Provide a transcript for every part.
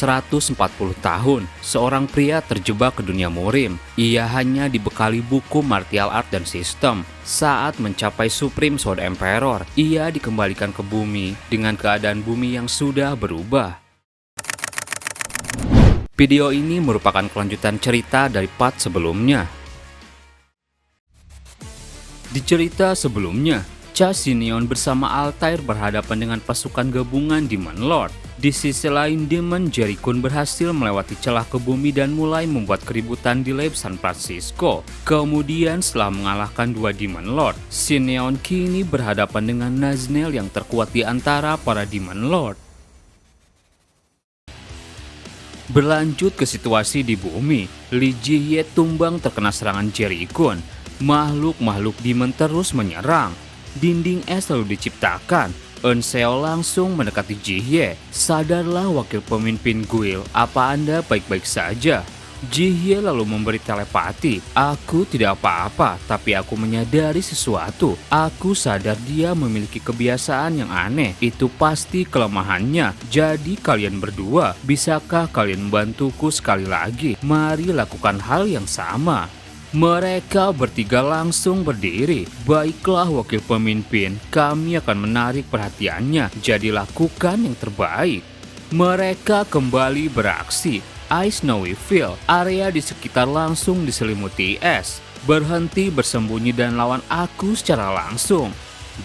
140 tahun, seorang pria terjebak ke dunia murim. Ia hanya dibekali buku martial art dan sistem. Saat mencapai Supreme Sword Emperor, ia dikembalikan ke bumi dengan keadaan bumi yang sudah berubah. Video ini merupakan kelanjutan cerita dari part sebelumnya. Di cerita sebelumnya, Cha Xinion bersama Altair berhadapan dengan pasukan gabungan Demon Lord. Di sisi lain, Demon Jerikun berhasil melewati celah ke bumi dan mulai membuat keributan di Lab San Francisco. Kemudian setelah mengalahkan dua Demon Lord, Xinion kini berhadapan dengan Naznel yang terkuat di antara para Demon Lord. Berlanjut ke situasi di bumi, Li Jihye tumbang terkena serangan Jerikun. Makhluk-makhluk Demon terus menyerang. Dinding es lalu diciptakan. Eun Seo langsung mendekati Jihye. Sadarlah wakil pemimpin Guild, apa Anda baik-baik saja? Jihye lalu memberi telepati. Aku tidak apa-apa, tapi aku menyadari sesuatu. Aku sadar dia memiliki kebiasaan yang aneh. Itu pasti kelemahannya. Jadi kalian berdua, bisakah kalian membantuku sekali lagi? Mari lakukan hal yang sama. Mereka bertiga langsung berdiri. Baiklah wakil pemimpin, kami akan menarik perhatiannya. Jadi lakukan yang terbaik. Mereka kembali beraksi. Ice Snowy Field, area di sekitar langsung diselimuti es. Berhenti bersembunyi dan lawan aku secara langsung.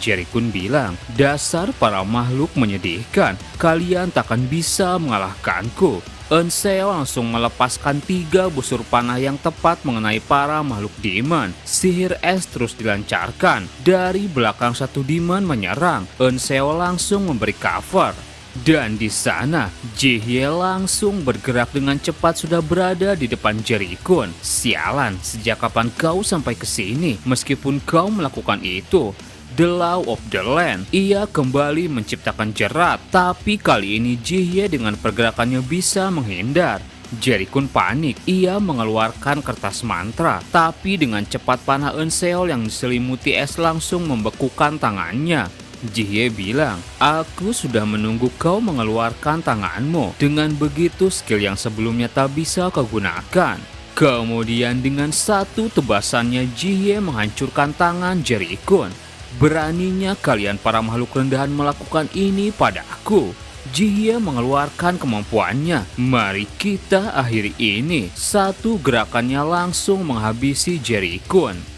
Jerikun bilang, dasar para makhluk menyedihkan. Kalian takkan bisa mengalahkanku. Eun Seo langsung melepaskan 3 busur panah yang tepat mengenai para makhluk demon. Sihir es terus dilancarkan. Dari belakang satu demon menyerang. Eun Seo langsung memberi cover. Dan di sana, Jihye langsung bergerak dengan cepat sudah berada di depan Jerikun. Sialan, sejak kapan kau sampai ke sini? Meskipun kau melakukan itu, The Law of the Land. Ia kembali menciptakan jerat, tapi kali ini Jihye dengan pergerakannya bisa menghindar. Jerikun panik, ia mengeluarkan kertas mantra, tapi dengan cepat panah Eun Seo yang diselimuti es langsung membekukan tangannya. Jihye bilang, aku sudah menunggu kau mengeluarkan tanganmu. Dengan begitu skill yang sebelumnya tak bisa kau gunakan. Kemudian dengan satu tebasannya Jihye menghancurkan tangan Jerikun. Beraninya kalian para makhluk rendahan melakukan ini padaku. Jihye mengeluarkan kemampuannya. Mari kita akhiri ini. Satu gerakannya langsung menghabisi Jerikun.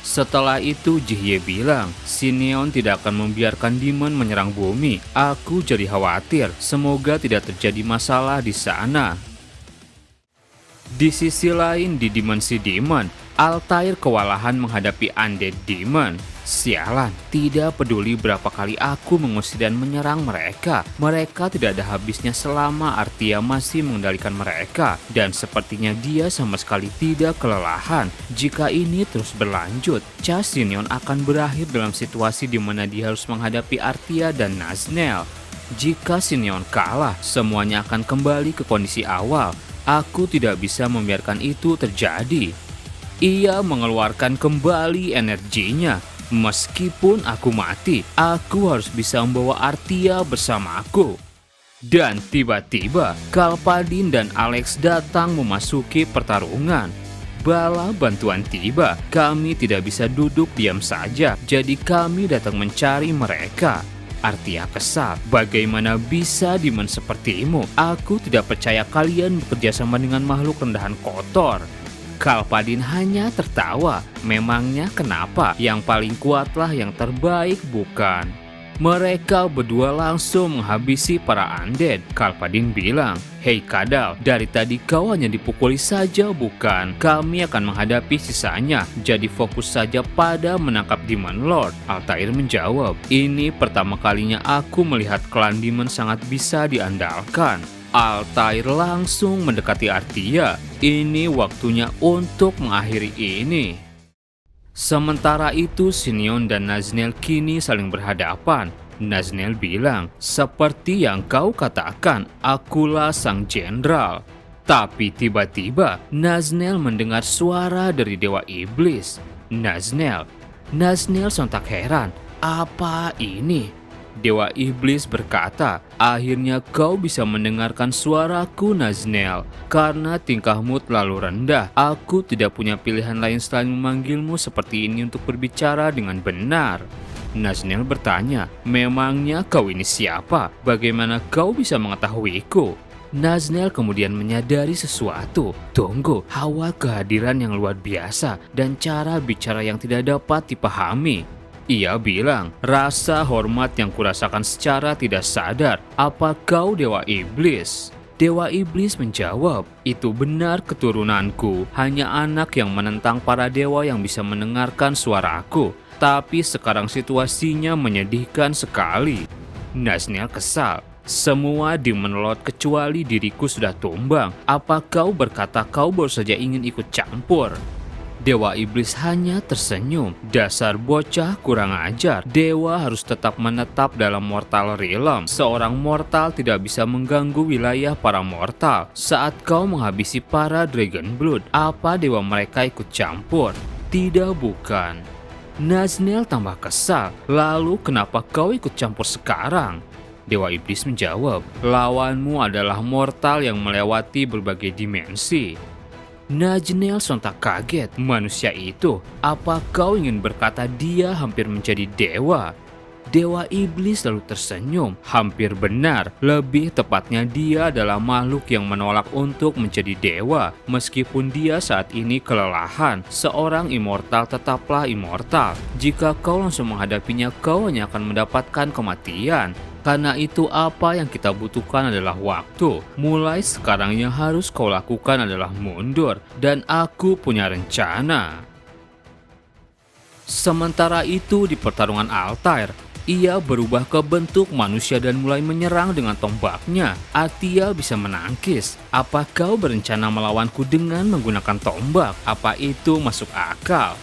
Setelah itu Jihye bilang, Xinion tidak akan membiarkan Demon menyerang bumi. Aku jadi khawatir. Semoga tidak terjadi masalah di sana. Di sisi lain di dimensi Demon, Altair kewalahan menghadapi Undead Demon. Sialan, tidak peduli berapa kali aku mengusir dan menyerang mereka. Mereka tidak ada habisnya selama Artia masih mengendalikan mereka. Dan sepertinya dia sama sekali tidak kelelahan. Jika ini terus berlanjut, Cha Xinion akan berakhir dalam situasi di mana dia harus menghadapi Artia dan Naznel. Jika Xinion kalah, semuanya akan kembali ke kondisi awal. Aku tidak bisa membiarkan itu terjadi. Ia mengeluarkan kembali energinya. Meskipun aku mati, aku harus bisa membawa Artia bersamaku. Dan tiba-tiba, Kalpadin dan Alex datang memasuki pertarungan. Bala bantuan tiba, kami tidak bisa duduk diam saja, jadi kami datang mencari mereka. Artia kesal, bagaimana bisa demon sepertimu? Aku tidak percaya kalian bekerja sama dengan makhluk rendahan kotor. Kalpadin hanya tertawa. Memangnya kenapa? Yang paling kuatlah yang terbaik, bukan? Mereka berdua langsung menghabisi para undead. Kalpadin bilang, hei Kadal, dari tadi kau hanya dipukuli saja bukan? Kami akan menghadapi sisanya, jadi fokus saja pada menangkap Demon Lord. Altair menjawab, ini pertama kalinya aku melihat klan Demon sangat bisa diandalkan. Altair langsung mendekati Artia. Ini waktunya untuk mengakhiri ini. Sementara itu Xinion dan Naznel kini saling berhadapan. Naznel bilang, seperti yang kau katakan, akulah sang jenderal. Tapi tiba-tiba Naznel mendengar suara dari Dewa Iblis. Naznel sontak heran, apa ini? Dewa Iblis berkata, "Akhirnya kau bisa mendengarkan suaraku, Naznel. Karena tingkahmu terlalu rendah, aku tidak punya pilihan lain selain memanggilmu seperti ini untuk berbicara dengan benar." Naznel bertanya, "Memangnya kau ini siapa? Bagaimana kau bisa mengetahuiku?" Naznel kemudian menyadari sesuatu. Tunggu, hawa kehadiran yang luar biasa dan cara bicara yang tidak dapat dipahami. Ia bilang, "Rasa hormat yang kurasakan secara tidak sadar. Apa kau Dewa Iblis?" Dewa Iblis menjawab, "Itu benar keturunanku, hanya anak yang menentang para dewa yang bisa mendengarkan suaraku. Tapi sekarang situasinya menyedihkan sekali." Naznel kesal. "Semua dimenelot kecuali diriku sudah tumbang. Apa kau berkata kau baru saja ingin ikut campur?" Dewa Iblis hanya tersenyum. "Dasar bocah kurang ajar. Dewa harus tetap menetap dalam mortal realm. Seorang mortal tidak bisa mengganggu wilayah para mortal. Saat kau menghabisi para Dragon Blood, apa dewa mereka ikut campur? Tidak, bukan." Naznel tambah kesal. "Lalu kenapa kau ikut campur sekarang?" Dewa Iblis menjawab, "Lawanmu adalah mortal yang melewati berbagai dimensi." Naznel sontak kaget. "Manusia itu, apa kau ingin berkata dia hampir menjadi dewa?" Dewa Iblis lalu tersenyum. "Hampir benar, lebih tepatnya dia adalah makhluk yang menolak untuk menjadi dewa. Meskipun dia saat ini kelelahan, seorang immortal tetaplah immortal. Jika kau langsung menghadapinya, kau hanya akan mendapatkan kematian. Karena itu apa yang kita butuhkan adalah waktu. Mulai sekarang yang harus kau lakukan adalah mundur. Dan aku punya rencana." Sementara itu di pertarungan Altair, ia berubah ke bentuk manusia dan mulai menyerang dengan tombaknya. Artia bisa menangkis. "Apa kau berencana melawanku dengan menggunakan tombak? Apa itu masuk akal?"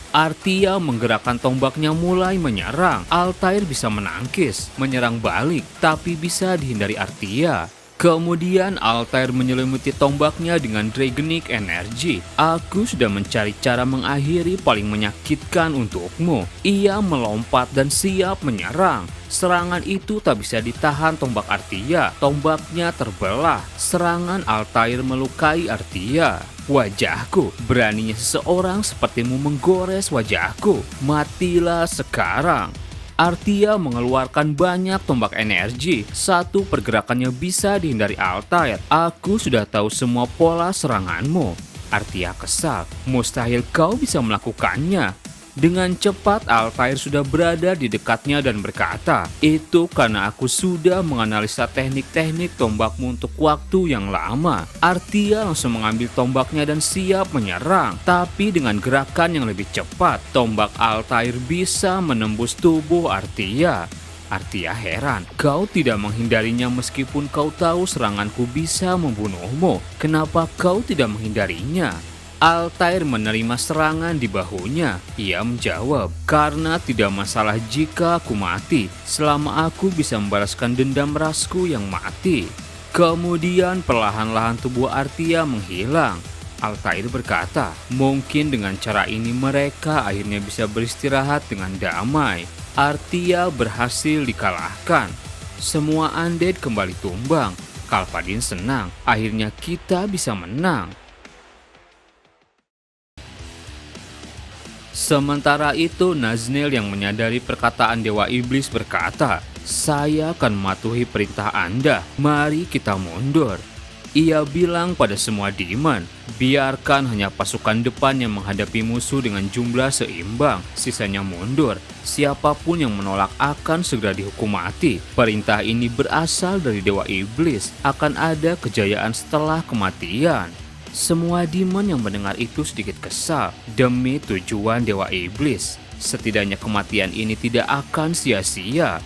Artia menggerakkan tombaknya mulai menyerang. Altair bisa menangkis, menyerang balik, tapi bisa dihindari Artia. Kemudian Altair menyelimuti tombaknya dengan Dragonic Energy. "Aku sudah mencari cara mengakhiri paling menyakitkan untukmu." Ia melompat dan siap menyerang. Serangan itu tak bisa ditahan tombak Artia. Tombaknya terbelah. Serangan Altair melukai Artia. "Wajahku, beraninya seseorang sepertimu menggores wajahku. Matilah sekarang." Artia mengeluarkan banyak tombak energi. Satu pergerakannya bisa dihindari Altair. "Aku sudah tahu semua pola seranganmu." Artia kesal. "Mustahil kau bisa melakukannya." Dengan cepat Altair sudah berada di dekatnya dan berkata, "Itu karena aku sudah menganalisa teknik-teknik tombakmu untuk waktu yang lama." Artia langsung mengambil tombaknya dan siap menyerang. Tapi dengan gerakan yang lebih cepat, tombak Altair bisa menembus tubuh Artia. Artia heran. "Kau tidak menghindarinya meskipun kau tahu seranganku bisa membunuhmu. Kenapa kau tidak menghindarinya?" Altair menerima serangan di bahunya. Ia menjawab, "Karena tidak masalah jika aku mati, selama aku bisa membalaskan dendam rasku yang mati." Kemudian perlahan-lahan tubuh Artia menghilang. Altair berkata, "Mungkin dengan cara ini mereka akhirnya bisa beristirahat dengan damai." Artia berhasil dikalahkan. Semua undead kembali tumbang. Kalpadin senang, akhirnya kita bisa menang. Sementara itu, Naznel yang menyadari perkataan Dewa Iblis berkata, "Saya akan mematuhi perintah Anda. Mari kita mundur." Ia bilang pada semua demon, "Biarkan hanya pasukan depan yang menghadapi musuh dengan jumlah seimbang. Sisanya mundur. Siapapun yang menolak akan segera dihukum mati. Perintah ini berasal dari Dewa Iblis. Akan ada kejayaan setelah kematian." Semua demon yang mendengar itu sedikit kesal. Demi tujuan Dewa Iblis, setidaknya kematian ini tidak akan sia-sia.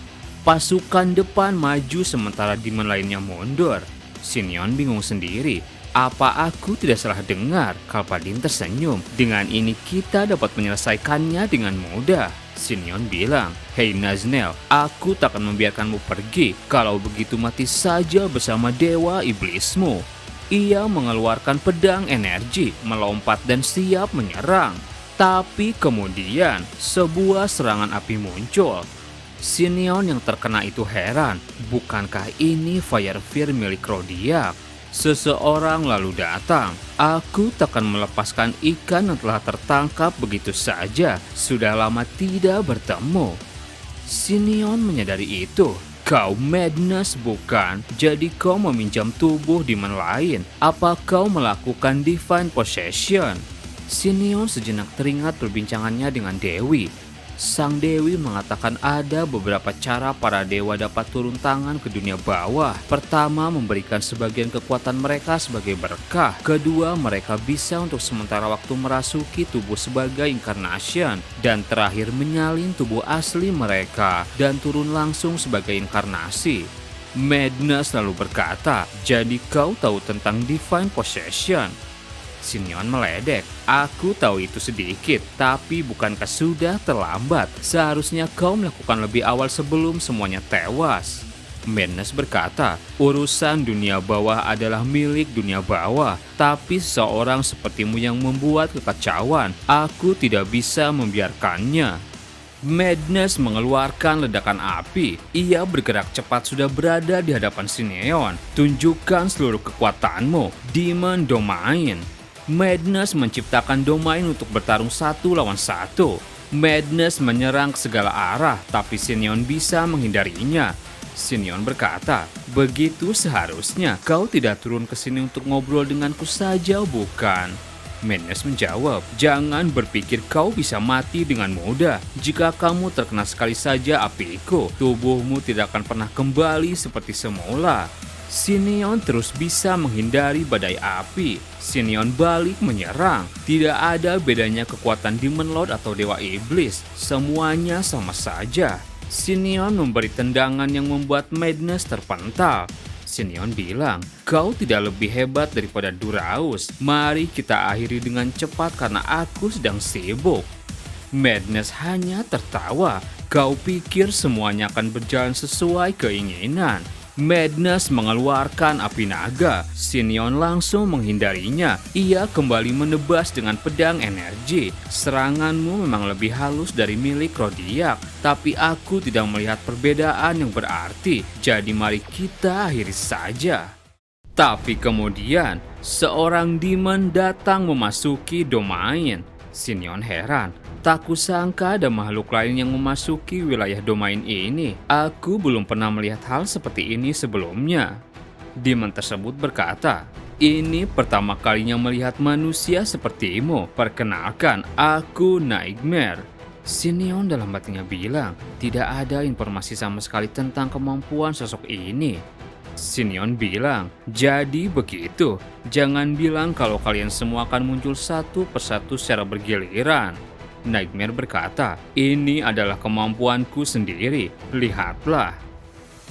Pasukan depan maju sementara demon lainnya mundur. Sinyon bingung sendiri. "Apa aku tidak salah dengar?" Kalpadin tersenyum. "Dengan ini kita dapat menyelesaikannya dengan mudah." Sinyon bilang, "Hei Naznel, aku tak akan membiarkanmu pergi. Kalau begitu mati saja bersama Dewa Iblismu." Ia mengeluarkan pedang energi, melompat dan siap menyerang. Tapi kemudian sebuah serangan api muncul. Sineon yang terkena itu heran, bukankah ini Fire Fear milik Rodiak? Seseorang lalu datang. Aku takkan melepaskan ikan yang telah tertangkap begitu saja. Sudah lama tidak bertemu. Sineon menyadari itu. Kau Madness bukan? Jadi kau meminjam tubuh demon lain? Apa kau melakukan Divine Possession? Sineon sejenak teringat perbincangannya dengan Dewi. Sang Dewi mengatakan ada beberapa cara para dewa dapat turun tangan ke dunia bawah. Pertama, memberikan sebagian kekuatan mereka sebagai berkah. Kedua, mereka bisa untuk sementara waktu merasuki tubuh sebagai incarnation. Dan terakhir, menyalin tubuh asli mereka dan turun langsung sebagai inkarnasi. Madness lalu berkata, jadi kau tahu tentang Divine Possession? Sineon meledek, aku tahu itu sedikit, tapi bukankah sudah terlambat? Seharusnya kau melakukan lebih awal sebelum semuanya tewas. Madness berkata, urusan dunia bawah adalah milik dunia bawah, tapi seseorang sepertimu yang membuat kekacauan, aku tidak bisa membiarkannya. Madness mengeluarkan ledakan api. Ia bergerak cepat sudah berada di hadapan Sineon. Tunjukkan seluruh kekuatanmu, Demon Domain. Madness menciptakan domain untuk bertarung 1 lawan 1. Madness menyerang ke segala arah, tapi Sineon bisa menghindarinya. Sineon berkata, begitu seharusnya kau tidak turun ke sini untuk ngobrol denganku saja, bukan? Madness menjawab, jangan berpikir kau bisa mati dengan mudah. Jika kamu terkena sekali saja apiku, tubuhmu tidak akan pernah kembali seperti semula. Sineon terus bisa menghindari badai api. Sineon balik menyerang. Tidak ada bedanya kekuatan Demon Lord atau Dewa Iblis. Semuanya sama saja. Sineon memberi tendangan yang membuat Madness terpental. Sineon bilang, kau tidak lebih hebat daripada Duraus. Mari kita akhiri dengan cepat karena aku sedang sibuk. Madness hanya tertawa. Kau pikir semuanya akan berjalan sesuai keinginan? Madness mengeluarkan api naga. Sineon langsung menghindarinya. Ia kembali menebas dengan pedang energi. Seranganmu memang lebih halus dari milik Rodiak, tapi aku tidak melihat perbedaan yang berarti. Jadi mari kita akhiri saja. Tapi kemudian, seorang demon datang memasuki domain. Sineon heran. Tak kusangka ada makhluk lain yang memasuki wilayah domain ini. Aku belum pernah melihat hal seperti ini sebelumnya. Demon tersebut berkata, ini pertama kalinya melihat manusia sepertimu. Perkenalkan, aku Nightmare. Sineon dalam hatinya bilang, tidak ada informasi sama sekali tentang kemampuan sosok ini. Sineon bilang, jadi begitu. Jangan bilang kalau kalian semua akan muncul satu persatu secara bergiliran. Nightmare berkata, ini adalah kemampuanku sendiri, lihatlah.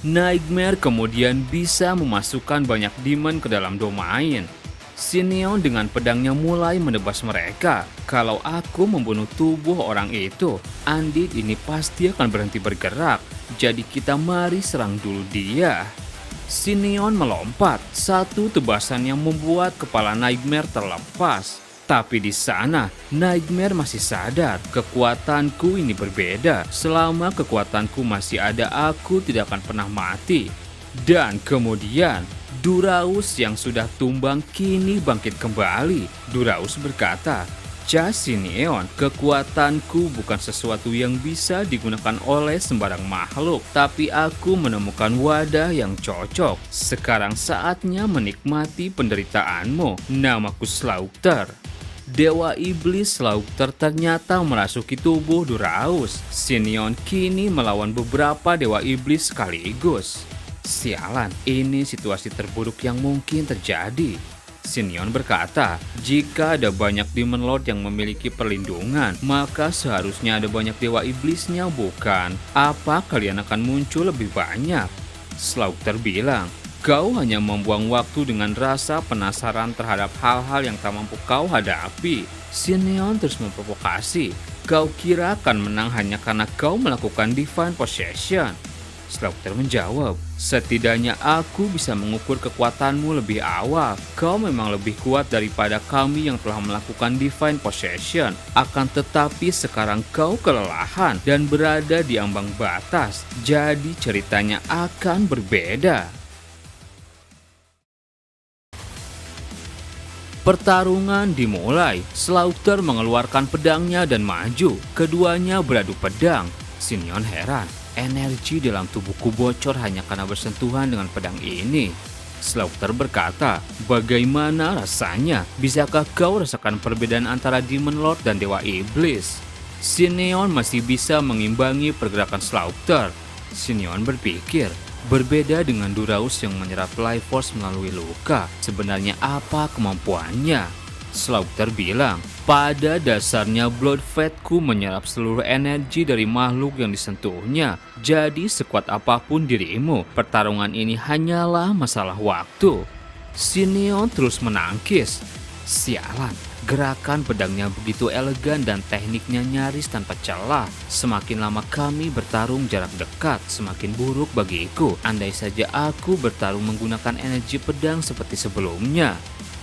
Nightmare kemudian bisa memasukkan banyak demon ke dalam domain. Sineon dengan pedangnya mulai menebas mereka. Kalau aku membunuh tubuh orang itu, Undead ini pasti akan berhenti bergerak. Jadi kita mari serang dulu dia. Sineon melompat, satu tebasan yang membuat kepala Nightmare terlepas. Tapi di sana, Nightmare masih sadar kekuatanku ini berbeda. Selama kekuatanku masih ada, aku tidak akan pernah mati. Dan kemudian, Duraus yang sudah tumbang kini bangkit kembali. Duraus berkata, Sineon, kekuatanku bukan sesuatu yang bisa digunakan oleh sembarang makhluk, tapi aku menemukan wadah yang cocok. Sekarang saatnya menikmati penderitaanmu. Namaku Slaughter. Dewa Iblis Slaughter ternyata merasuki tubuh Duraus. Sineon kini melawan beberapa Dewa Iblis sekaligus. Sialan, ini situasi terburuk yang mungkin terjadi. Sineon berkata, jika ada banyak Demon Lord yang memiliki perlindungan, maka seharusnya ada banyak Dewa Iblisnya, bukan? Apa kalian akan muncul lebih banyak? Slaughter bilang, kau hanya membuang waktu dengan rasa penasaran terhadap hal-hal yang tak mampu kau hadapi. Sineon terus memprovokasi. Kau kira akan menang hanya karena kau melakukan Divine Possession? Slaughter menjawab, setidaknya aku bisa mengukur kekuatanmu lebih awal. Kau memang lebih kuat daripada kami yang telah melakukan Divine Possession. Akan tetapi sekarang kau kelelahan dan berada di ambang batas. Jadi ceritanya akan berbeda. Pertarungan dimulai. Slaughter mengeluarkan pedangnya dan maju. Keduanya beradu pedang. Sinion heran. Energi dalam tubuhku bocor hanya karena bersentuhan dengan pedang ini. Slaughter berkata, bagaimana rasanya? Bisakah kau rasakan perbedaan antara Demon Lord dan Dewa Iblis? Sinion masih bisa mengimbangi pergerakan Slaughter. Sinion berpikir, berbeda dengan Duraus yang menyerap Life Force melalui luka. Sebenarnya apa kemampuannya? Slaughter bilang, pada dasarnya Blood Fate-ku menyerap seluruh energi dari makhluk yang disentuhnya. Jadi sekuat apapun dirimu, pertarungan ini hanyalah masalah waktu. Sinion terus menangkis. Sialan, gerakan pedangnya begitu elegan dan tekniknya nyaris tanpa celah. Semakin lama kami bertarung jarak dekat, semakin buruk bagiku. Andai saja aku bertarung menggunakan energi pedang seperti sebelumnya.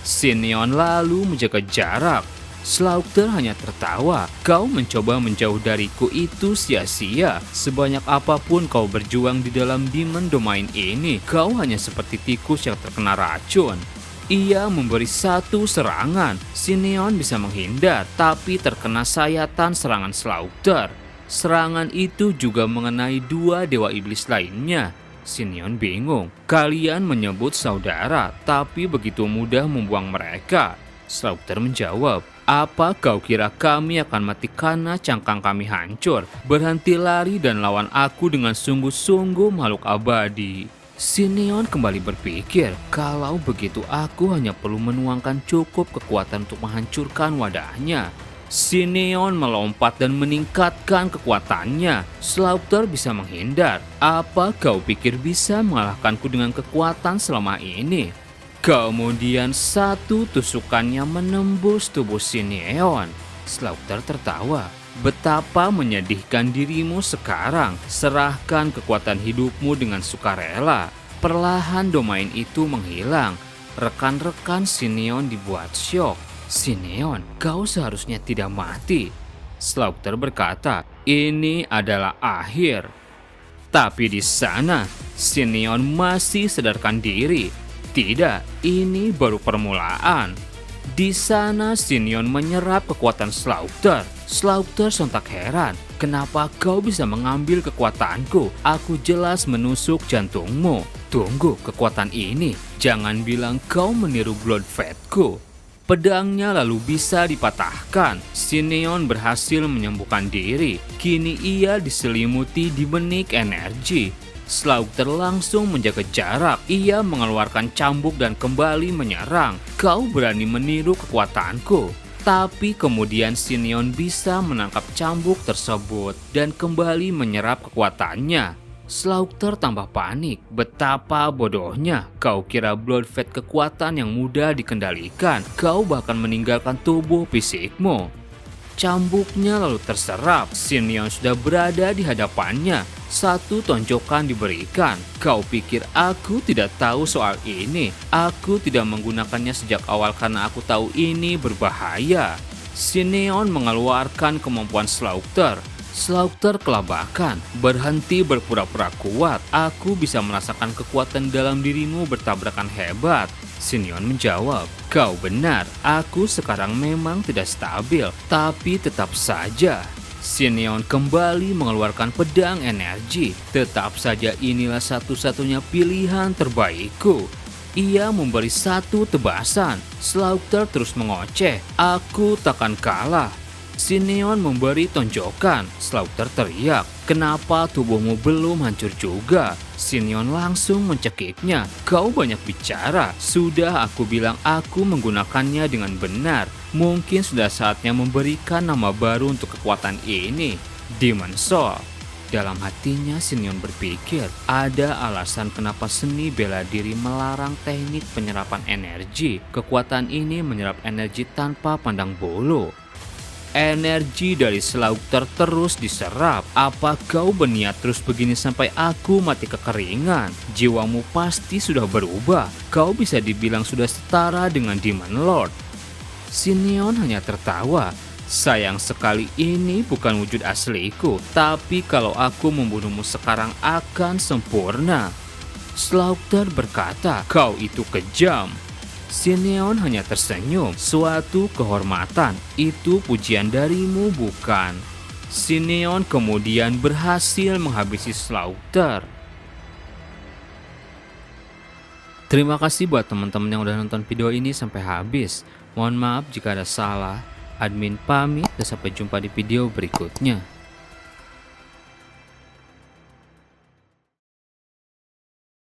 Sinion lalu menjaga jarak. Slaughter hanya tertawa. Kau mencoba menjauh dariku itu sia-sia. Sebanyak apapun kau berjuang di dalam Demon Domain ini, kau hanya seperti tikus yang terkena racun. Ia memberi satu serangan. Sinion bisa menghindar, tapi terkena sayatan serangan Slaughter. Serangan itu juga mengenai dua dewa iblis lainnya. Sinion bingung. Kalian menyebut saudara, tapi begitu mudah membuang mereka. Slaughter menjawab, apa kau kira kami akan mati karena cangkang kami hancur? Berhenti lari dan lawan aku dengan sungguh-sungguh makhluk abadi. Sinion kembali berpikir, kalau begitu aku hanya perlu menuangkan cukup kekuatan untuk menghancurkan wadahnya. Sinion melompat dan meningkatkan kekuatannya. Slaughter bisa menghindar. Apa kau pikir bisa mengalahkanku dengan kekuatan selama ini? Kemudian satu tusukannya menembus tubuh Sinion. Slaughter tertawa. Betapa menyedihkan dirimu sekarang. Serahkan kekuatan hidupmu dengan sukarela. Perlahan domain itu menghilang. Rekan-rekan Sinion dibuat syok. Sinion, kau seharusnya tidak mati. Slaughter berkata, ini adalah akhir. Tapi di sana, Sinion masih sadarkan diri. Tidak, ini baru permulaan. Di sana Sinion menyerap kekuatan Slaughter. Slaughter sontak heran. Kenapa kau bisa mengambil kekuatanku? Aku jelas menusuk jantungmu. Tunggu, kekuatan ini. Jangan bilang kau meniru Blood Fate-ku. Pedangnya lalu bisa dipatahkan. Sinion berhasil menyembuhkan diri. Kini ia diselimuti di benik energi. Slaughter langsung menjaga jarak. Ia mengeluarkan cambuk dan kembali menyerang. Kau berani meniru kekuatanku. Tapi kemudian Sinion bisa menangkap cambuk tersebut dan kembali menyerap kekuatannya. Slaughter tambah panik. Betapa bodohnya. Kau kira Blood Fate kekuatan yang mudah dikendalikan. Kau bahkan meninggalkan tubuh fisikmu. Cambuknya lalu terserap. Sinion sudah berada di hadapannya. Satu tonjokan diberikan. Kau pikir aku tidak tahu soal ini? Aku tidak menggunakannya sejak awal karena aku tahu ini berbahaya. Sinion mengeluarkan kemampuan Slaughter. Slaughter kelabakan. Berhenti berpura-pura kuat. Aku bisa merasakan kekuatan dalam dirimu bertabrakan hebat. Sinion menjawab, kau benar. Aku sekarang memang tidak stabil. Tapi tetap saja. Sinion kembali mengeluarkan pedang energi. Tetap saja inilah satu-satunya pilihan terbaikku. Ia memberi satu tebasan. Slaughter terus mengoceh. Aku takkan kalah. Sinion memberi tonjokan. Slaughter teriak, kenapa tubuhmu belum hancur juga? Sinion langsung mencekiknya. Kau banyak bicara. Sudah aku bilang aku menggunakannya dengan benar. Mungkin sudah saatnya memberikan nama baru untuk kekuatan ini. Demon Soul. Dalam hatinya Sinion berpikir, ada alasan kenapa seni bela diri melarang teknik penyerapan energi. Kekuatan ini menyerap energi tanpa pandang bulu. Energi dari Slaughter terus diserap. Apa kau berniat terus begini sampai aku mati kekeringan? Jiwamu pasti sudah berubah. Kau bisa dibilang sudah setara dengan Demon Lord. Sineon hanya tertawa. Sayang sekali ini bukan wujud asliku, tapi kalau aku membunuhmu sekarang akan sempurna. Slaughter berkata, kau itu kejam. Sineon hanya tersenyum. Suatu kehormatan, itu pujian darimu bukan? Sineon kemudian berhasil menghabisi Slaughter. Terima kasih buat teman-teman yang udah nonton video ini sampai habis. Mohon maaf jika ada salah. Admin pamit dan sampai jumpa di video berikutnya.